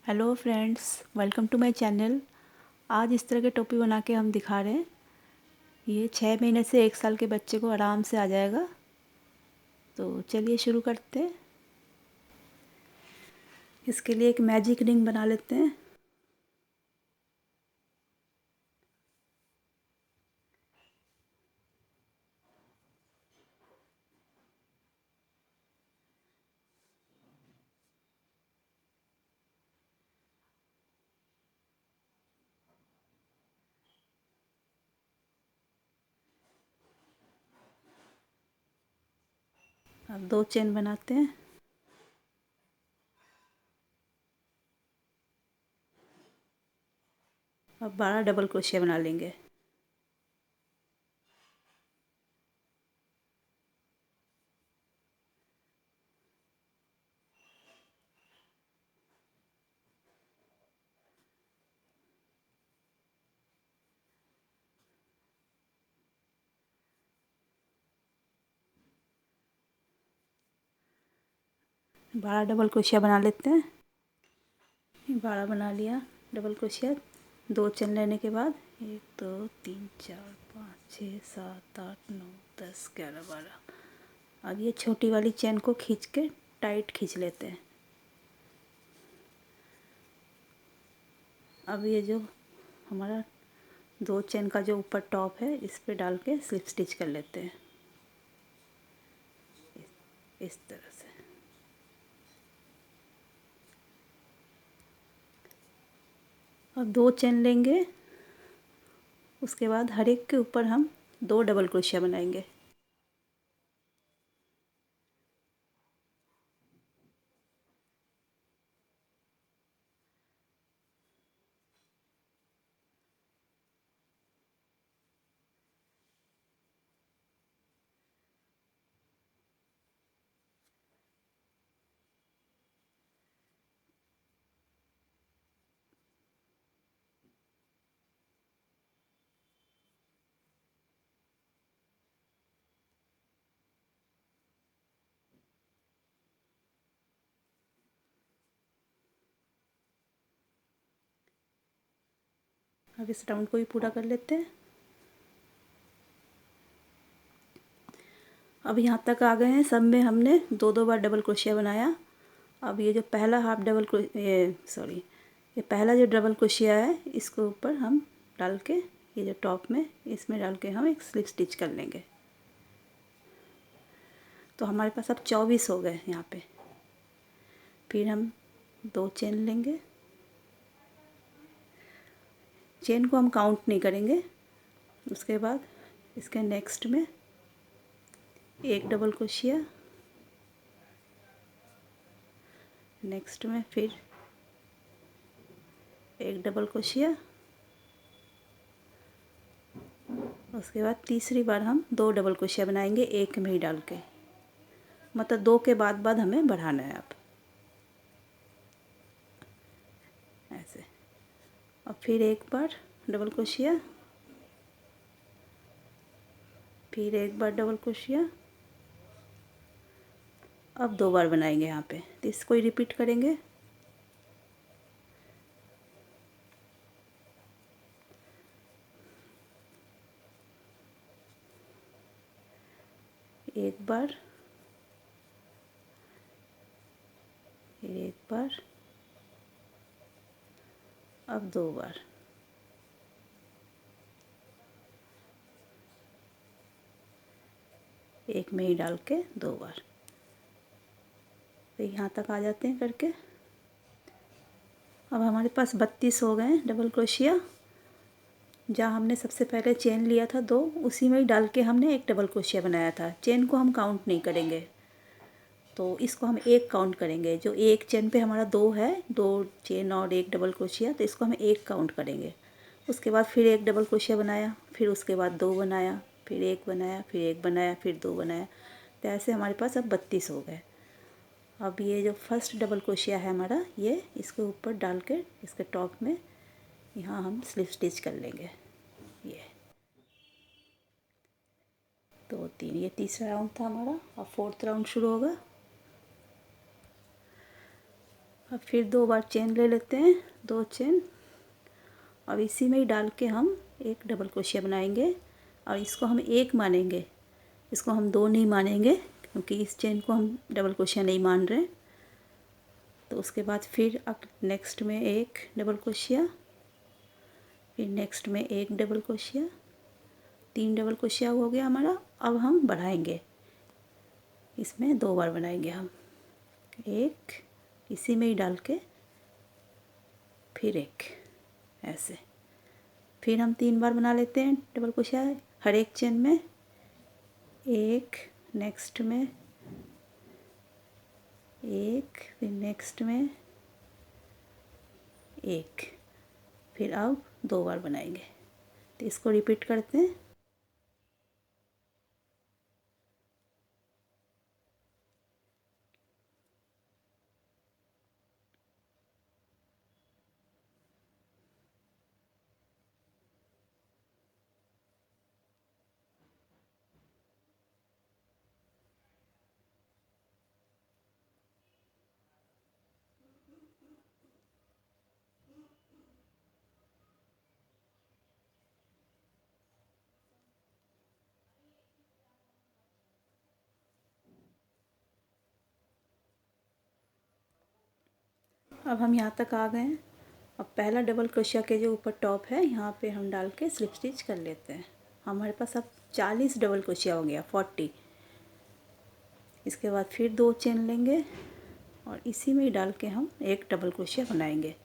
Hello friends, welcome to my channel. आज इस तरह के टोपी बना के हम दिखा रहे हैं। ये 6 महीने से 1 साल के बच्चे को आराम से आ जाएगा। तो चलिए शुरू करते हैं। इसके लिए एक मैजिक रिंग बना लेते हैं। अब 2 चेन बनाते हैं। अब 12 डबल क्रोशिया बना लेंगे। बारह डबल क्रोशिया बना लेते हैं। 12 बना लिया डबल क्रोशिया। 2 चेन लेने के बाद 1 2 3 4 5 6 7 8 9 10 11 12। अब ये छोटी वाली चेन को खींच के टाइट खींच लेते हैं। अब ये जो हमारा 2 चेन का जो ऊपर टॉप है इस पे डाल के स्लिप स्टिच कर लेते हैं इस तरह से। अब 2 चेन लेंगे। उसके बाद हर एक के ऊपर हम 2 डबल क्रोशिया बनाएंगे। अब इस राउंड को भी पूरा कर लेते हैं। अब यहाँ तक आ गए हैं। सब में हमने 2 2 बार डबल क्रोशिया बनाया। अब ये जो पहला हाफ डबल ये पहला जो डबल क्रोशिया है इसको ऊपर हम डाल के ये जो टॉप में इसमें डाल के हम एक स्लिप स्टिच कर लेंगे। तो हमारे पास अब 24 हो गए यहाँ पे। फिर हम 2 चेन लेंगे। चेन को हम काउंट नहीं करेंगे। उसके बाद इसके नेक्स्ट में एक डबल क्रोशिया, नेक्स्ट में फिर एक डबल क्रोशिया। उसके बाद तीसरी बार हम 2 डबल क्रोशिया बनाएंगे एक में ही डाल के, मतलब 2 के बाद हमें बढ़ाना है अब ऐसे। और फिर एक बार डबल क्रोशिया, फिर एक बार डबल क्रोशिया। अब 2 बार बनाएंगे यहाँ पे, तो इसको ही रिपीट करेंगे। एक बार, फिर एक बार, अब 2 बार। एक में ही डाल के 2 बार। तो यहाँ तक आ जाते हैं करके। अब हमारे पास 32 हो गए हैं डबल क्रोशिया। जहाँ हमने सबसे पहले चेन लिया था 2, उसी में ही डाल के हमने एक डबल क्रोशिया बनाया था। चेन को हम काउंट नहीं करेंगे, तो इसको हम एक काउंट करेंगे। जो एक चेन पे हमारा 2 है, 2 चेन और एक डबल क्रोशिया, तो इसको हम एक काउंट करेंगे। उसके बाद फिर एक डबल क्रोशिया बनाया, फिर उसके बाद 2 बनाया, फिर एक बनाया, फिर एक बनाया, फिर 2 बनाया। तो ऐसे हमारे पास अब 32 हो गए। अब ये जो फर्स्ट डबल क्रोशिया है हमारा, ये इसके ऊपर डाल के इसके टॉप में यहाँ हम स्लिप स्टिच कर लेंगे। ये 2 3, ये तीसरा राउंड था हमारा। अब 4th राउंड शुरू होगा। अब फिर 2 बार चेन ले लेते हैं, 2 चेन। अब इसी में ही डाल के हम एक डबल क्रोशिया बनाएंगे और इसको हम 1 मानेंगे, इसको हम 2 नहीं मानेंगे क्योंकि इस चेन को हम डबल क्रोशिया नहीं मान रहे। तो उसके बाद फिर अब नेक्स्ट में एक डबल क्रोशिया, फिर नेक्स्ट में एक डबल क्रोशिया, 3 डबल क्रोशिया हो गया हमारा। अब हम बढ़ाएंगे, इसमें 2 बार बनाएंगे हम, एक इसी में ही डाल के फिर एक ऐसे, फिर हम 3 बार बना लेते हैं डबल क्रोशिया हर एक चेन में, एक नेक्स्ट में एक, फिर नेक्स्ट में एक, फिर अब 2 बार बनाएंगे। तो इसको रिपीट करते हैं। अब हम यहाँ तक आ गए हैं। अब पहला डबल क्रोशिया के जो ऊपर टॉप है यहाँ पे हम डाल के स्लिप स्टिच कर लेते हैं। हमारे पास अब 40 डबल क्रोशिया हो गया, 40। इसके बाद फिर 2 चेन लेंगे और इसी में ही डाल के हम एक डबल क्रोशिया बनाएंगे,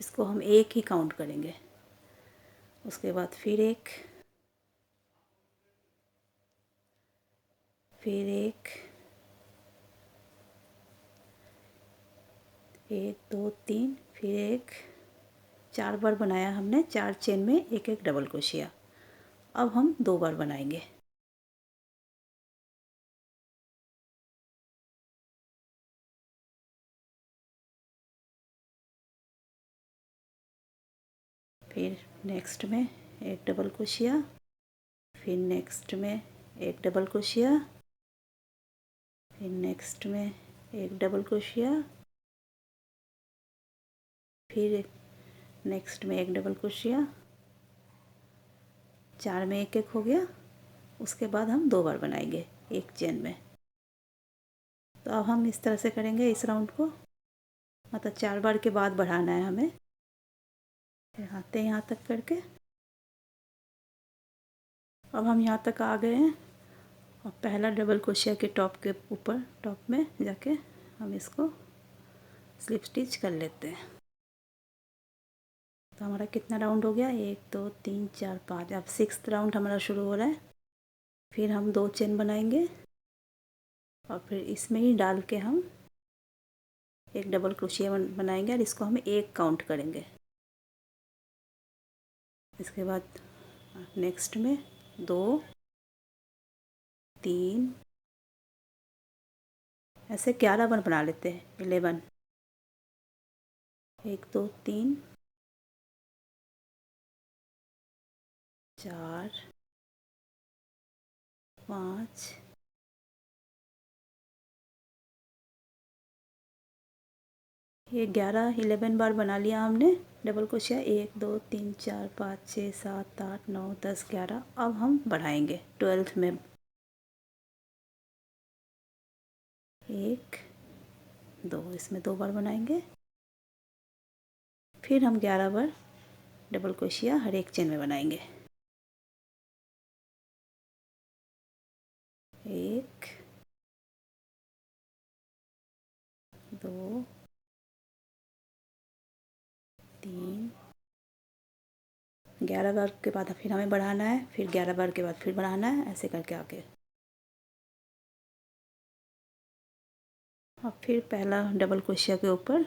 इसको हम 1 ही काउंट करेंगे। उसके बाद फिर एक, फिर एक, 1 2 3, फिर एक, 4 बार बनाया हमने, 4 चेन में एक एक डबल क्रोशिया। अब हम 2 बार बनाएंगे, फिर नेक्स्ट में एक डबल क्रोशिया, फिर नेक्स्ट में एक डबल क्रोशिया, फिर नेक्स्ट में एक डबल क्रोशिया, फिर नेक्स्ट में एक डबल क्रोशिया, 4 में एक एक हो गया। उसके बाद हम 2 बार बनाएंगे एक चेन में। तो अब हम इस तरह से करेंगे इस राउंड को, मतलब 4 बार के बाद बढ़ाना है हमें। फिर आते हैं यहाँ तक करके। अब हम यहाँ तक आ गए हैं और पहला डबल क्रोशिया के टॉप के ऊपर, टॉप में जाके हम इसको स्लिप स्टिच कर लेते हैं। तो हमारा कितना राउंड हो गया, 1 2 3 4 5। अब 6th राउंड हमारा शुरू हो रहा है। फिर हम 2 चेन बनाएंगे और फिर इसमें ही डाल के हम एक डबल क्रोशिया बनाएंगे और इसको हम 1 काउंट करेंगे। इसके बाद नेक्स्ट में 2 3, ऐसे 11 बार बना लेते हैं, 11, 1 2 3 4 5 ये 11 बार बना लिया हमने डबल क्रोशिया। 1 2 3 4 5 6 7 8 9 10 11। अब हम बढ़ाएंगे 12th में, 1 2, इसमें 2 बार बनाएंगे। फिर हम 11 बार डबल क्रोशिया हर एक चेन में बनाएंगे, 1 2 3, 11 बार के बाद फिर हमें बढ़ाना है, फिर 11 बार के बाद फिर बढ़ाना है, ऐसे करके आगे। अब फिर पहला डबल क्रोशिया के ऊपर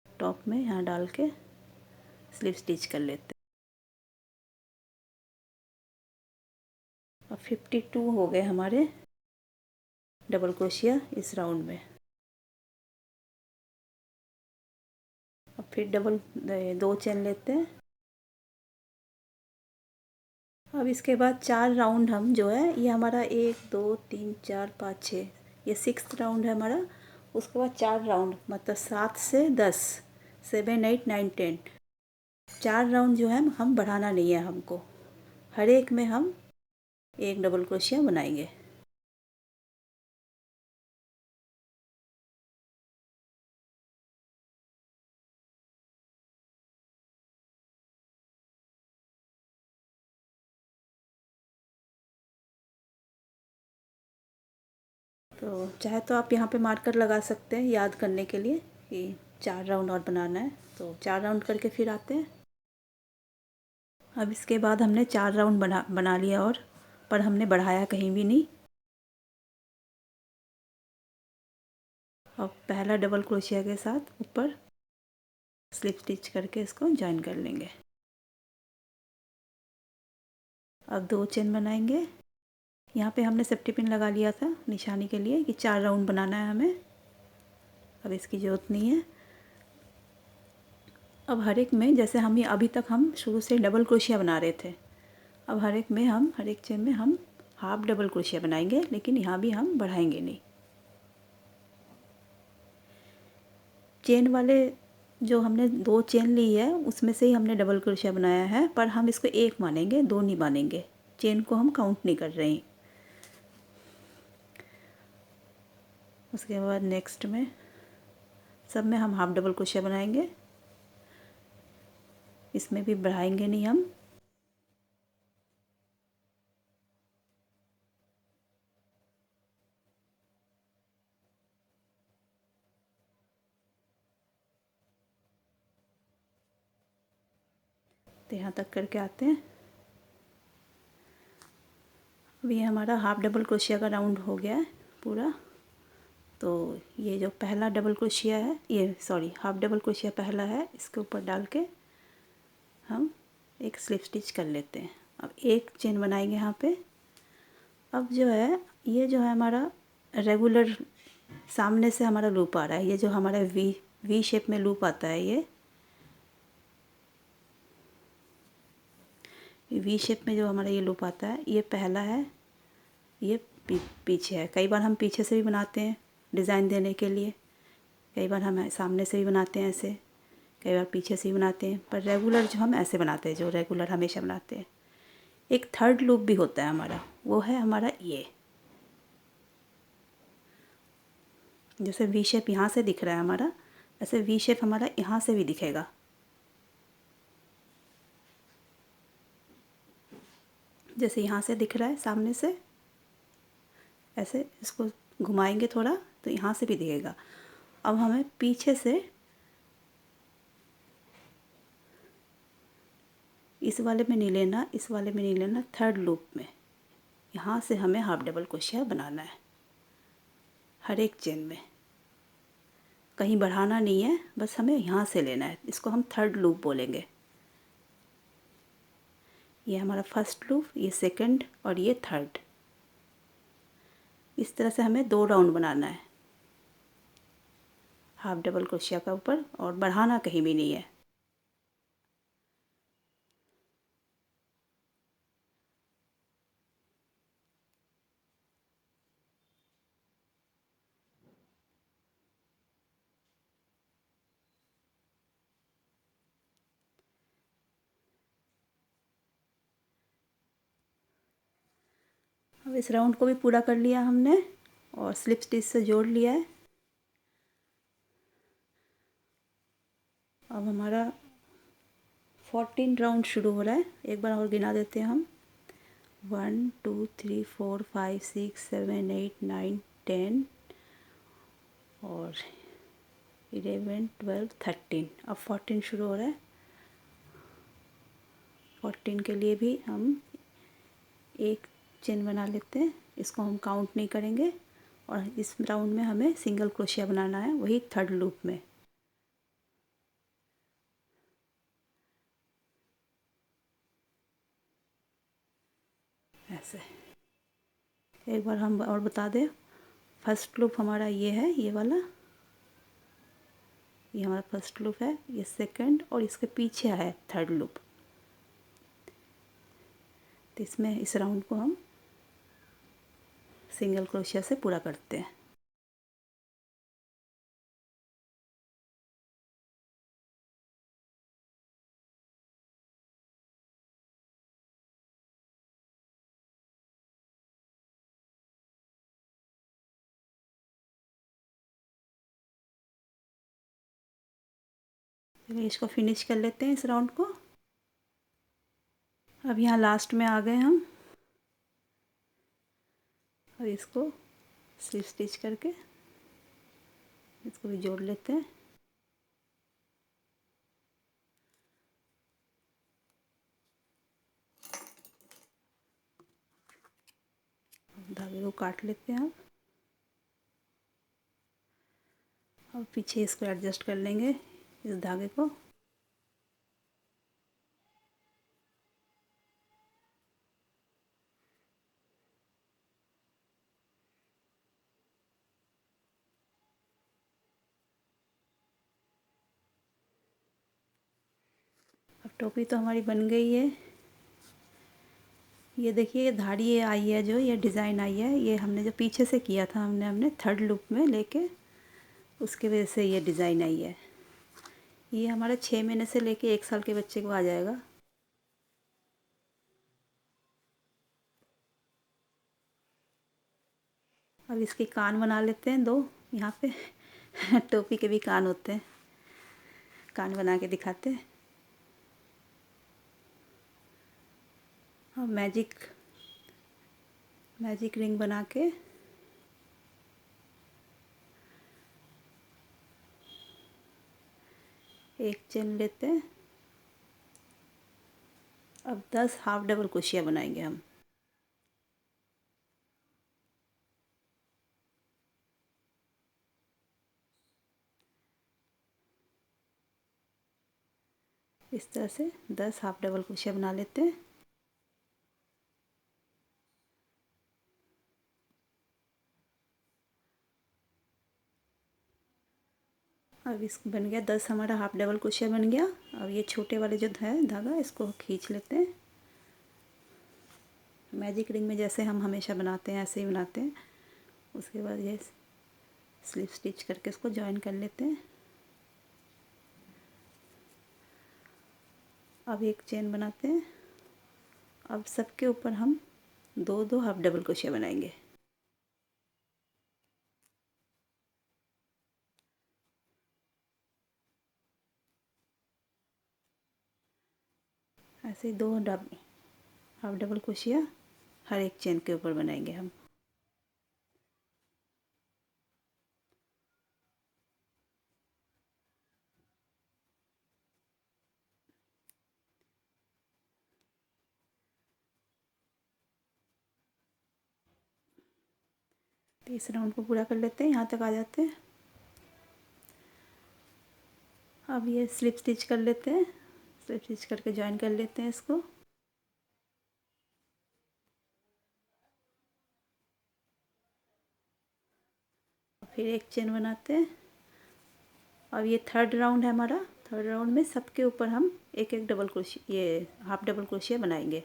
टॉप में यहाँ डाल के स्लिप स्टिच कर लेते हैं। अब 52 हो गए हमारे डबल क्रोशिया इस राउंड में। अब फिर डबल 2 चेन लेते हैं। अब इसके बाद 4 राउंड हम जो है, ये हमारा 1 2 3 4 5 6, ये 6th राउंड है हमारा। उसके बाद 4 राउंड, मतलब 7 से 10, 7 8 9 10, 4 राउंड जो है हम बढ़ाना नहीं है हमको। हर एक में हम एक डबल क्रोशिया बनाएंगे। तो चाहे तो आप यहाँ पे मार्कर लगा सकते हैं याद करने के लिए कि 4 राउंड और बनाना है। तो 4 राउंड करके फिर आते हैं। अब इसके बाद हमने 4 राउंड बना लिया, और पर हमने बढ़ाया कहीं भी नहीं। अब पहला डबल क्रोशिया के साथ ऊपर स्लिप स्टिच करके इसको जॉइन कर लेंगे। अब 2 चेन बनाएंगे। यहाँ पे हमने सेफ्टी पिन लगा लिया था निशानी के लिए कि 4 राउंड बनाना है हमें। अब इसकी ज़रूरत नहीं है। अब हर एक में, जैसे हम ये अभी तक हम शुरू से डबल क्रोशिया बना रहे थे, अब हर एक चेन में हम हाफ डबल क्रोशिया बनाएंगे, लेकिन यहाँ भी हम बढ़ाएंगे नहीं। चेन वाले जो हमने 2 चेन ली है उसमें से ही हमने डबल क्रोशिया बनाया है, पर हम इसको एक मानेंगे, 2 नहीं मानेंगे। चेन को हम काउंट नहीं कर रहे हैं। उसके बाद नेक्स्ट में सब में हम हाफ डबल क्रोशिया बनाएंगे, इसमें भी बढ़ाएंगे नहीं हम। तो यहाँ तक करके आते हैं। अब ये हमारा हाफ डबल क्रोशिया का राउंड हो गया है पूरा। तो ये जो पहला डबल क्रोशिया है, ये सॉरी हाफ डबल क्रोशिया पहला है, इसके ऊपर डाल के हम एक स्लिप स्टिच कर लेते हैं। अब एक चेन बनाएंगे यहाँ पे। अब जो है ये जो है हमारा रेगुलर सामने से हमारा लूप आ रहा है, ये जो हमारा वी शेप में लूप आता है, ये वी शेप में जो हमारा ये लूप आता है, ये पहला है, ये पीछे है। कई बार हम पीछे से भी बनाते हैं डिज़ाइन देने के लिए, कई बार हम सामने से भी बनाते हैं ऐसे, कई बार पीछे से भी बनाते हैं, पर रेगुलर जो हम ऐसे बनाते हैं, जो रेगुलर हमेशा बनाते हैं। एक थर्ड लूप भी होता है हमारा, वो है हमारा ये, जैसे वी शेप यहाँ से दिख रहा है हमारा, ऐसे वी शेप हमारा यहाँ से भी दिखेगा। जैसे यहाँ से दिख रहा है सामने से, ऐसे इसको घुमाएंगे थोड़ा तो यहाँ से भी दिखेगा। अब हमें पीछे से इस वाले में नहीं लेना, इस वाले में नहीं लेना, थर्ड लूप में यहाँ से हमें हाफ डबल क्रोशिया बनाना है हर एक चेन में। कहीं बढ़ाना नहीं है, बस हमें यहाँ से लेना है। इसको हम थर्ड लूप बोलेंगे। ये हमारा फर्स्ट लूप, ये सेकंड और ये थर्ड। इस तरह से हमें 2 राउंड बनाना है हाफ डबल क्रोशिया का ऊपर, और बढ़ाना कहीं भी नहीं है। अब इस राउंड को भी पूरा कर लिया हमने और स्लिप स्टिच से जोड़ लिया है। अब हमारा 14 राउंड शुरू हो रहा है। एक बार और गिना देते हैं हम। 1 2 3 4 5 6 7 8 9 10 और 11 12 13। अब 14 शुरू हो रहा है। 14 के लिए भी हम एक चेन बना लेते हैं, इसको हम काउंट नहीं करेंगे। और इस राउंड में हमें सिंगल क्रोशिया बनाना है, वही थर्ड लूप में। ऐसे एक बार हम और बता दें, फर्स्ट लूप हमारा ये है, ये वाला, ये हमारा फर्स्ट लूप है, ये सेकंड और इसके पीछे है थर्ड लूप। तो इसमें इस राउंड को हम सिंगल क्रोशिया से पूरा करते हैं। चलिए इसको फिनिश कर लेते हैं इस राउंड को। अब यहाँ लास्ट में आ गए हम। और इसको स्लिप स्टिच करके इसको भी जोड़ लेते हैं। धागे को काट लेते हैं अब पीछे इसको एडजस्ट कर लेंगे इस धागे को। अब टोपी तो हमारी बन गई है। ये देखिए ये धारी ये आई है, जो ये डिज़ाइन आई है, ये हमने जो पीछे से किया था हमने थर्ड लूप में लेके, उसके वजह से ये डिज़ाइन आई है। ये हमारा 6 महीने से लेके 1 साल के बच्चे को आ जाएगा। अब इसके कान बना लेते हैं 2 यहाँ पे टोपी के भी कान होते हैं, कान बना के दिखाते हैं। अब मैजिक रिंग बना के एक चेन लेते हैं। अब 10 हाफ डबल क्रोशिया बनाएंगे हम। इस तरह से 10 हाफ डबल क्रोशिया बना लेते हैं। अब इस बन गया 10 हमारा हाफ डबल क्रोशिया बन गया। अब ये छोटे वाले जो है धागा, इसको खींच लेते हैं। मैजिक रिंग में जैसे हम हमेशा बनाते हैं ऐसे ही बनाते हैं। उसके बाद ये स्लिप स्टिच करके इसको जॉइन कर लेते हैं। अब एक चेन बनाते हैं। अब सबके ऊपर हम 2 हाफ डबल क्रोशिया बनाएंगे। ऐसे ही 2 हाफ डबल क्रोशिया हर एक चेन के ऊपर बनाएंगे हम। तो इस राउंड को पूरा कर लेते हैं, यहाँ तक आ जाते हैं। अब ये स्लिप स्टिच कर लेते हैं, स्लिप स्टिच करके ज्वाइन कर लेते हैं इसको। फिर एक चेन बनाते हैं। अब ये थर्ड राउंड है हमारा। थर्ड राउंड में सबके ऊपर हम एक डबल क्रोशिया, ये हाफ डबल क्रोशिया बनाएंगे।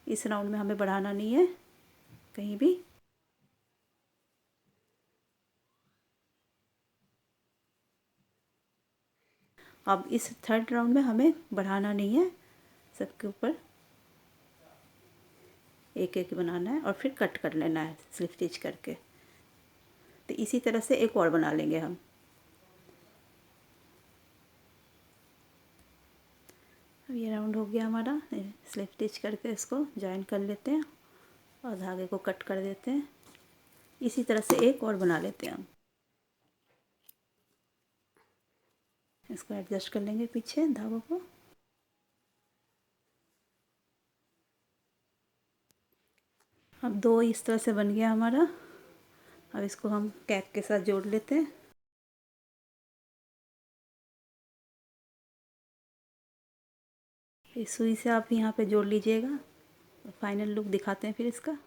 इस राउंड में हमें बढ़ाना नहीं है कहीं भी। अब इस थर्ड राउंड में हमें बढ़ाना नहीं है, सबके ऊपर एक बनाना है और फिर कट कर लेना है स्लिप स्टिच करके। तो इसी तरह से एक और बना लेंगे हम। अब ये राउंड हो गया हमारा। स्लिप स्टिच करके इसको जॉइन कर लेते हैं और धागे को कट कर देते हैं। इसी तरह से एक और बना लेते हैं हम। इसको एडजस्ट कर लेंगे पीछे धागों को। अब 2 इस तरह से बन गया हमारा। अब इसको हम कैप के साथ जोड़ लेते हैं। इस सुई से आप यहाँ पे जोड़ लीजिएगा। फाइनल लुक दिखाते हैं फिर इसका।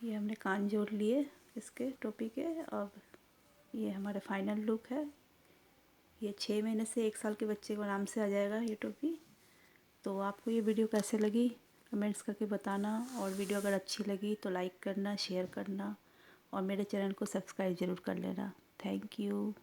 ये हमने कान जोड़ लिए इसके टोपी के। अब ये हमारा फाइनल लुक है। ये 6 महीने से 1 साल के बच्चे को आराम से आ जाएगा ये टोपी। तो आपको ये वीडियो कैसे लगी कमेंट्स करके बताना, और वीडियो अगर अच्छी लगी तो लाइक करना, शेयर करना और मेरे चैनल को सब्सक्राइब ज़रूर कर लेना। Thank you.